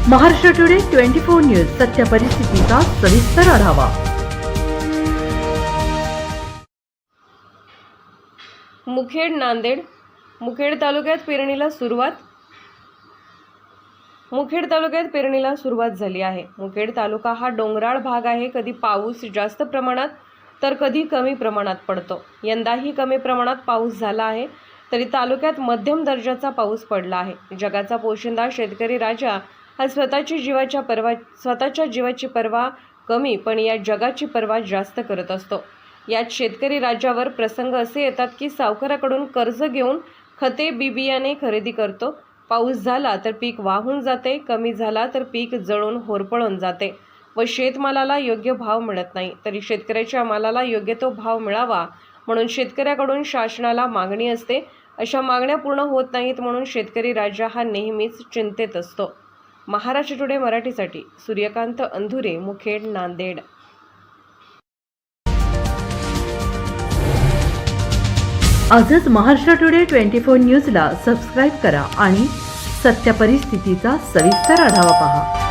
Maharashtra today 24 news सत्य परिस्थितीचा सविस्तर आढावा। मुखेड नांदेड। मुखेड तालुक्यात पेरणीला सुरुवात झाली आहे। मुखेड तालुका हा डोंगराळ भाग आहे। कधी पाऊस जास्त प्रमाणात तर कधी कमी प्रमाणात पडतो। यंदाही कमी प्रमाणात पाऊस झाला आहे, तरी तालुक्यात मध्यम दर्जाचा पाऊस पडला आहे। जगाचा पोशिंदा शेतकरी राजा हा स्वतःच्या जीवाची पर्वा कमी, पण या जगाची पर्वा जास्त करत असतो। यात शेतकरी राजावर प्रसंग असे येतात की सावकाराकडून कर्ज घेऊन खते बियाणे खरेदी करतो। पाऊस झाला तर पीक वाहून जाते, कमी झाला तर पीक जळून होरपळून जाते व शेतमालाला योग्य भाव मिळत नाही। तरी शेतकऱ्याच्या मालाला योग्य तो भाव मिळावा म्हणून शेतकऱ्याकडून शासनाला मागणी असते। अशा मागण्या पूर्ण होत नाहीत म्हणून शेतकरी राजा हा नेहमीच चिंतेत असतो। महाराष्ट्र टुडे मराठीसाठी सूर्यकांत अंधुरे, मुखेड, नांदेड। आजच महाराष्ट्र टुडे 24 न्यूजला सबस्क्राईब करा आणि सत्य परिस्थितीचा सविस्तर आढावा पहा।